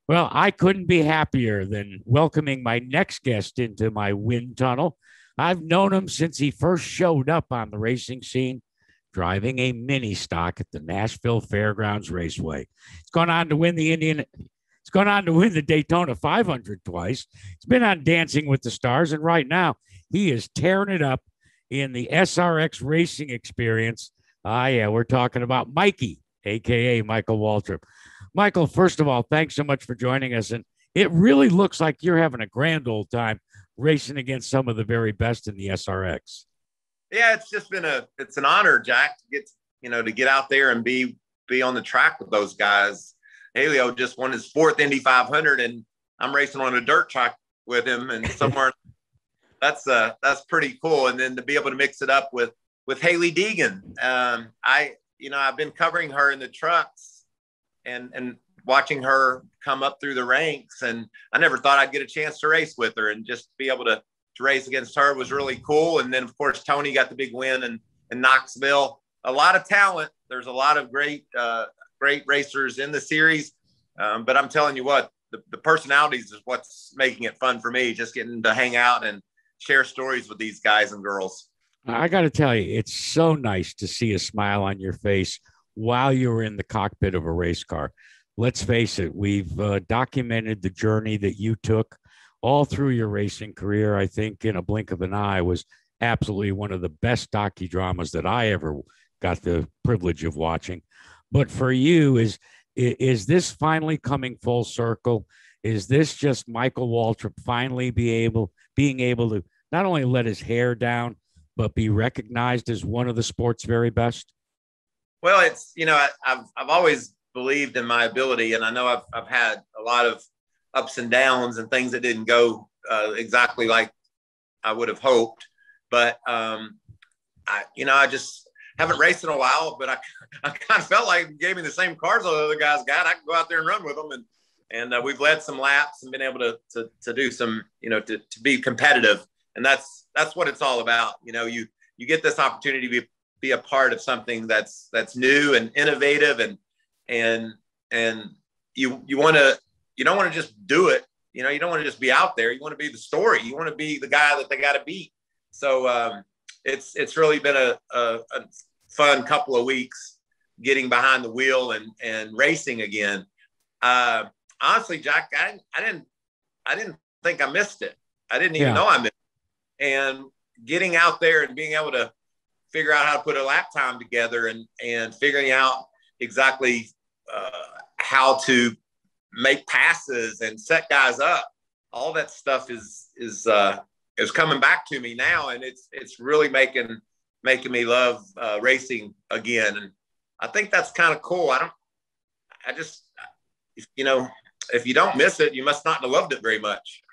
Well, I couldn't be happier than welcoming my next guest into my wind tunnel. I've known him since he first showed up on the racing scene, driving a mini stock at the Nashville Fairgrounds Raceway. He's gone on to win the Indian. He's gone on to win the Daytona 500 twice. He's been on Dancing with the Stars, and right now he is tearing it up in the SRX racing experience. Yeah, we're talking about Mikey, aka Michael Waltrip. Michael, first of all, thanks so much for joining us. And it really looks like you're having a grand old time racing against some of the very best in the SRX. Yeah, it's just been it's an honor, Jack, to get out there and be on the track with those guys. Helio just won his fourth Indy 500, and I'm racing on a dirt track with him, and somewhere that's pretty cool. And then to be able to mix it up with Haley Deegan, I've been covering her in the trucks and watching her come up through the ranks, and I never thought I'd get a chance to race with her, and just be able to race against her was really cool. And then of course Tony got the big win in Knoxville. A lot of talent. There's a lot of great racers in the series, but I'm telling you what, the personalities is what's making it fun for me, just getting to hang out and share stories with these guys and girls. I got to tell you, it's so nice to see a smile on your face while you're in the cockpit of a race car. Let's face it, we've documented the journey that you took all through your racing career. I think In a Blink of an Eye was absolutely one of the best docudramas that I ever got the privilege of watching. But for you, is this finally coming full circle? Is this just Michael Waltrip finally being able to not only let his hair down, but be recognized as one of the sport's very best? Well, it's, I've always believed in my ability, and I know I've had a lot of ups and downs and things that didn't go exactly like I would have hoped. But I just haven't raced in a while, but I kind of felt like gave me the same cars all the other guys got. I can go out there and run with them, and we've led some laps and been able to do some, to be competitive, and that's what it's all about. You get this opportunity to be a part of something that's new and innovative, and you don't want to just do it. You don't want to just be out there. You want to be the story. You want to be the guy that they got to beat. So it's really been a fun couple of weeks getting behind the wheel and racing again. Honestly, Jack, I didn't think I missed it. I didn't even know I missed it. And getting out there and being able to figure out how to put a lap time together and figuring out exactly how to make passes and set guys up, all that stuff is coming back to me now, and it's really making me love racing again. And I think that's kind of cool. If you don't miss it, you must not have loved it very much.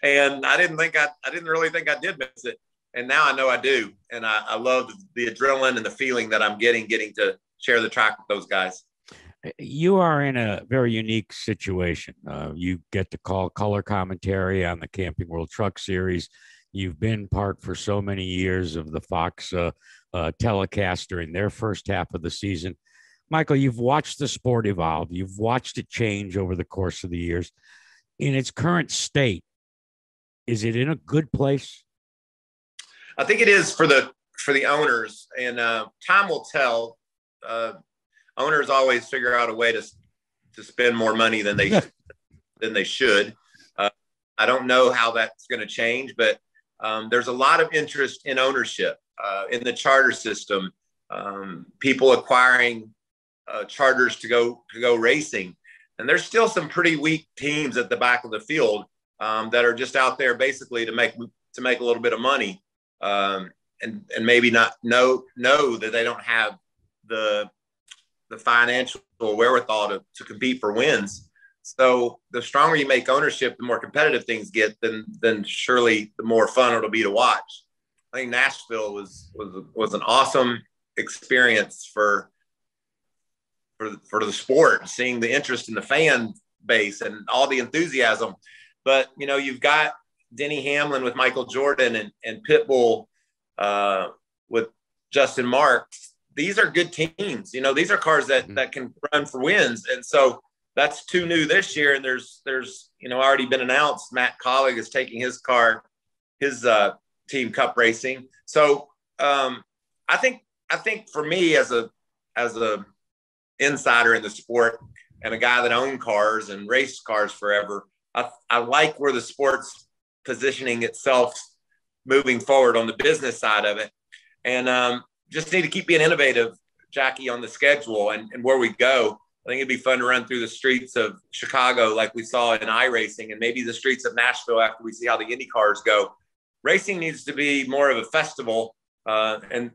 And I didn't really think I did miss it, and now I know I do, and I love the adrenaline and the feeling that I'm getting to share the track with those guys. You are in a very unique situation. You get to call color commentary on the Camping World Truck Series. You've been part for so many years of the Fox telecast during their first half of the season. Michael, you've watched the sport evolve. You've watched it change over the course of the years. In its current state, is it in a good place? I think it is for the owners, and time will tell. Owners always figure out a way to spend more money than they should. I don't know how that's going to change, but there's a lot of interest in ownership in the charter system. People acquiring charters to go racing, and there's still some pretty weak teams at the back of the field that are just out there basically to make a little bit of money, and maybe not know that they don't have the financial wherewithal to compete for wins. So the stronger you make ownership, the more competitive things get, then surely the more fun it'll be to watch. I think Nashville was an awesome experience for the sport, seeing the interest in the fan base and all the enthusiasm. But you've got Denny Hamlin with Michael Jordan and Pitbull with Justin Marks. These are good teams. These are cars that can run for wins. And so that's two new this year. And there's already been announced Matt Collig is taking his car, his team Cup racing. So I think for me as a insider in the sport and a guy that owned cars and raced cars forever, I like where the sport's positioning itself moving forward on the business side of it. And just need to keep being innovative, Jackie, on the schedule and where we go. I think it'd be fun to run through the streets of Chicago like we saw in iRacing, and maybe the streets of Nashville after we see how the Indy cars go. Racing needs to be more of a festival and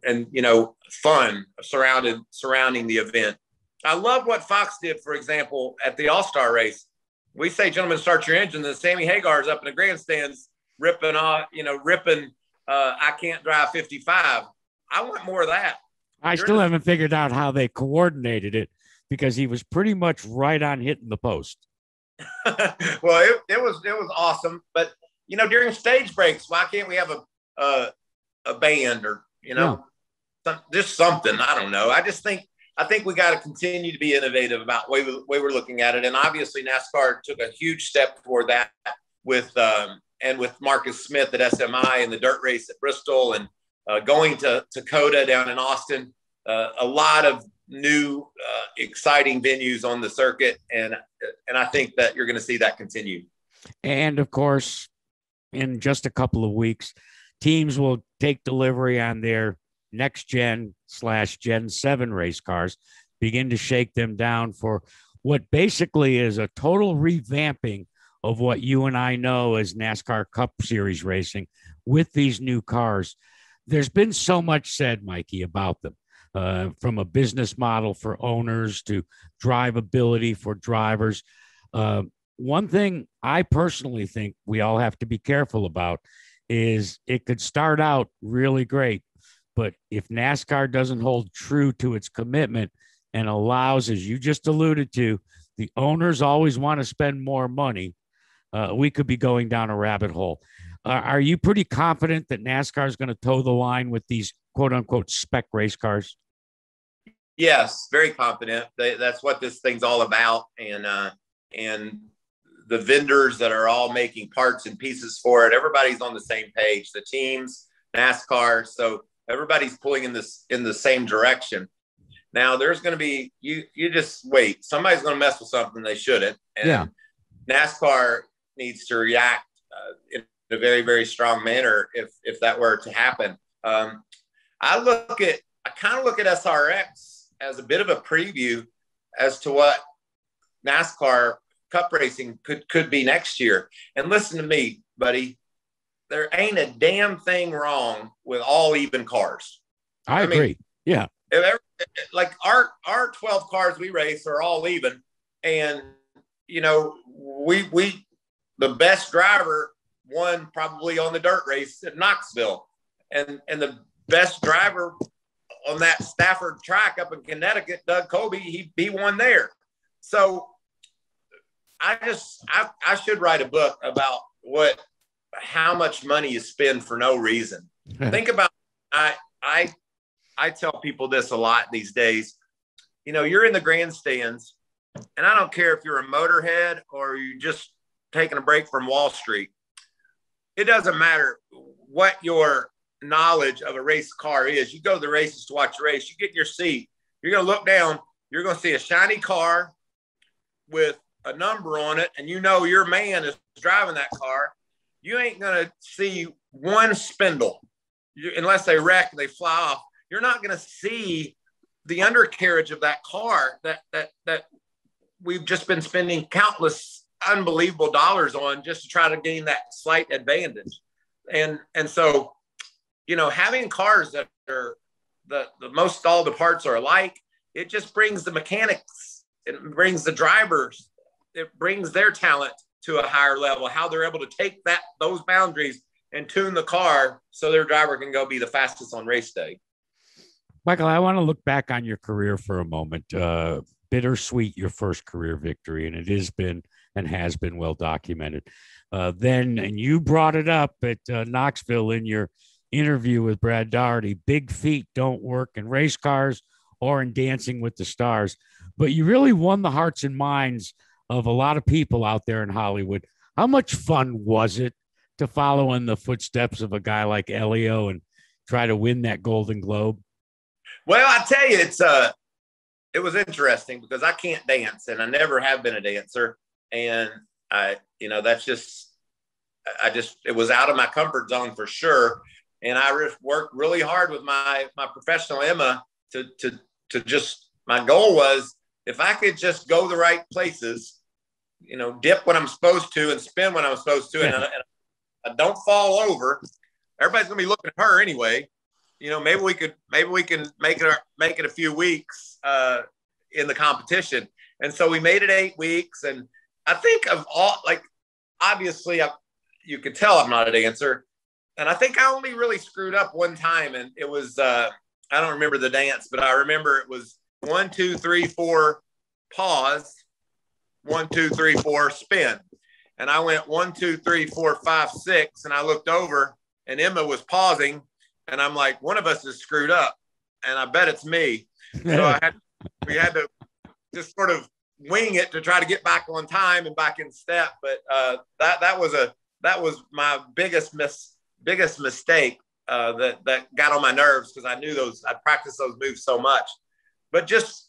fun surrounding the event. I love what Fox did, for example, at the All-Star race. We say, gentlemen, start your engine. Then Sammy Hagar's up in the grandstands ripping, I can't drive 55. I want more of that. I still haven't figured out how they coordinated it because he was pretty much right on hitting the post. Well, it was awesome. But, during stage breaks, why can't we have a band or, just something? I don't know. I think we got to continue to be innovative about the way we're looking at it. And obviously NASCAR took a huge step toward that with Marcus Smith at SMI and the dirt race at Bristol and going to Coda down in Austin. A lot of new, exciting venues on the circuit. And I think that you're going to see that continue. And of course, in just a couple of weeks, teams will take delivery on their next gen / Gen 7 race cars, begin to shake them down for what basically is a total revamping of what you and I know as NASCAR Cup Series racing with these new cars. There's been so much said, Mikey, about them, from a business model for owners to drivability for drivers. One thing I personally think we all have to be careful about is it could start out really great, but if NASCAR doesn't hold true to its commitment and allows, as you just alluded to, the owners always want to spend more money, we could be going down a rabbit hole. Are you pretty confident that NASCAR is going to toe the line with these quote unquote spec race cars? Yes, very confident. That's what this thing's all about. And the vendors that are all making parts and pieces for it, everybody's on the same page, the teams, NASCAR. So everybody's pulling in the same direction. Now there's going to be, you just wait. Somebody's going to mess with something they shouldn't. And NASCAR needs to react in a very, very strong manner if that were to happen. I kind of look at SRX as a bit of a preview as to what NASCAR Cup racing could be next year. And listen to me, buddy, there ain't a damn thing wrong with all even cars. I agree. Yeah. Like our 12 cars we race are all even. And, we the best driver won probably on the dirt race at Knoxville. And the best driver on that Stafford track up in Connecticut, Doug Colby, he won there. So I should write a book about how much money you spend for no reason. Think about, I tell people this a lot these days. You're in the grandstands, and I don't care if you're a motorhead or you're just taking a break from Wall Street. It doesn't matter what your knowledge of a race car is. You go to the races to watch a race, you get in your seat, you're going to look down, you're going to see a shiny car with a number on it, and your man is driving that car. You ain't going to see one spindle unless they wreck and they fly off. You're not going to see the undercarriage of that car that we've just been spending countless unbelievable dollars on just to try to gain that slight advantage. And so, having cars that are the most, all the parts are alike, it just brings the mechanics, it brings the drivers, it brings their talent to a higher level, how they're able to take those boundaries and tune the car so their driver can go be the fastest on race day. Michael, I want to look back on your career for a moment. Bittersweet, your first career victory, and it has been well documented. And you brought it up at Knoxville in your interview with Brad Daugherty. Big feet don't work in race cars or in Dancing with the Stars, but you really won the hearts and minds of a lot of people out there in Hollywood. How much fun was it to follow in the footsteps of a guy like Elio and try to win that Golden Globe? Well, I tell you, it was interesting because I can't dance and I never have been a dancer. And it was out of my comfort zone for sure. And I worked really hard with my professional Emma to just, my goal was if I could just go the right places, dip when I'm supposed to and spin when I'm supposed to, and I don't fall over. Everybody's gonna be looking at her anyway. Maybe we can make it a few weeks in the competition. And so we made it 8 weeks. And I think of all, like, obviously you could tell I'm not a dancer. And I think I only really screwed up one time. And it was, I don't remember the dance, but I remember it was 1, 2, 3, 4, pause, 1, 2, 3, 4, spin. And I went 1, 2, 3, 4, 5, 6. And I looked over and Emma was pausing. And I'm like, one of us is screwed up. And I bet it's me. So we had to just sort of wing it to try to get back on time and back in step. But that was my biggest mistake that got on my nerves, because I knew I practiced those moves so much. But just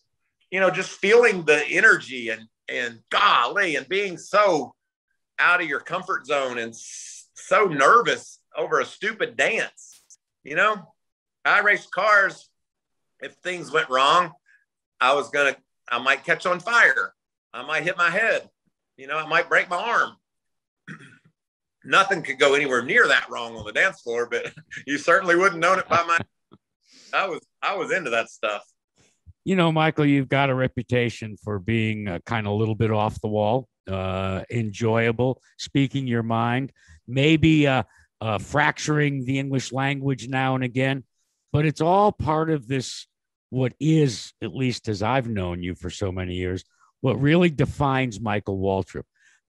feeling the energy and golly, and being so out of your comfort zone and so nervous over a stupid dance. I raced cars. If things went wrong, I might catch on fire. I might hit my head. I might break my arm. Nothing could go anywhere near that wrong on the dance floor, but you certainly wouldn't known it by I was into that stuff. Michael, you've got a reputation for being kind of a little bit off the wall, enjoyable, speaking your mind, maybe fracturing the English language now and again, but it's all part of this, what is, at least as I've known you for so many years, what really defines Michael Waltrip.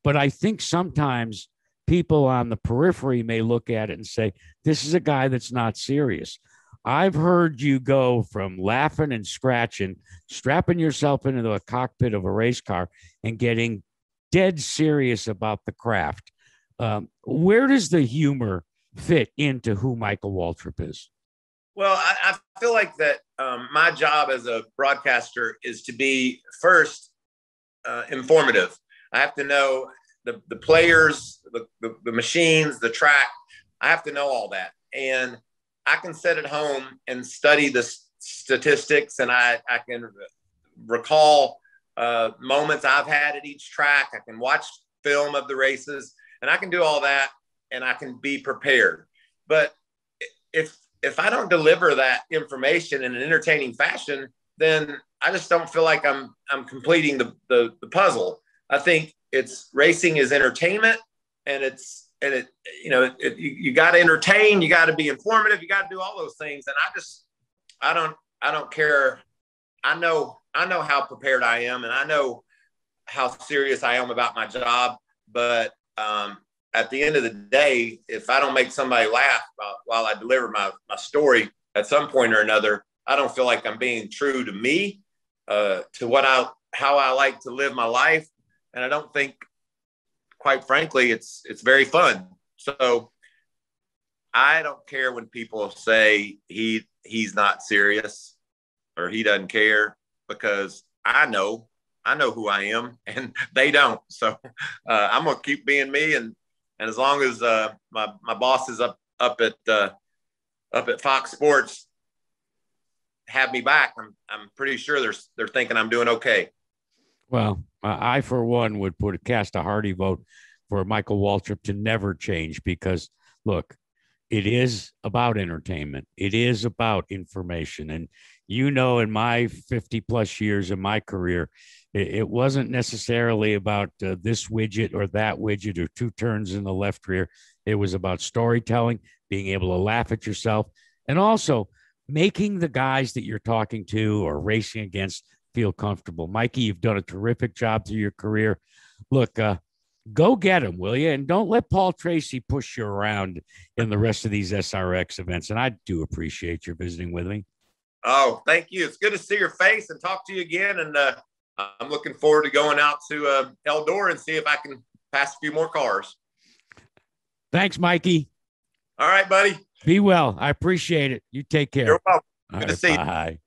But I think sometimes people on the periphery may look at it and say, this is a guy that's not serious. I've heard you go from laughing and scratching, strapping yourself into the cockpit of a race car and getting dead serious about the craft. Where does the humor fit into who Michael Waltrip is? Well, I feel like that my job as a broadcaster is to be first informative. I have to know the players, the machines, the track. I have to know all that. And I can sit at home and study the statistics, and I can recall moments I've had at each track. I can watch film of the races, and I can do all that, and I can be prepared. But if I don't deliver that information in an entertaining fashion, then I just don't feel like I'm completing the puzzle. I think racing is entertainment, and you got to entertain, you got to be informative, you got to do all those things. And I don't care. I know how prepared I am, and I know how serious I am about my job. But at the end of the day, if I don't make somebody laugh while I deliver my story at some point or another, I don't feel like I'm being true to me, to how I like to live my life. And I don't think, quite frankly, it's very fun. So I don't care when people say he's not serious or he doesn't care, because I know who I am and they don't. So I'm going to keep being me. And as long as my boss is up at Fox Sports have me back, I'm pretty sure they're thinking I'm doing okay. Well, I, for one, would cast a hearty vote for Michael Waltrip to never change, because, look, it is about entertainment. It is about information. And, in my 50 plus years of my career, it wasn't necessarily about this widget or that widget or 2 turns in the left rear. It was about storytelling, being able to laugh at yourself, and also making the guys that you're talking to or racing against feel comfortable. Mikey, you've done a terrific job through your career. Look, go get him, will you? And don't let Paul Tracy push you around in the rest of these SRX events. And I do appreciate your visiting with me. Oh, thank you. It's good to see your face and talk to you again. And I'm looking forward to going out to Eldora and see if I can pass a few more cars. Thanks, Mikey. All right, buddy. Be well. I appreciate it. You take care. You're welcome. All Good right, to see you. bye.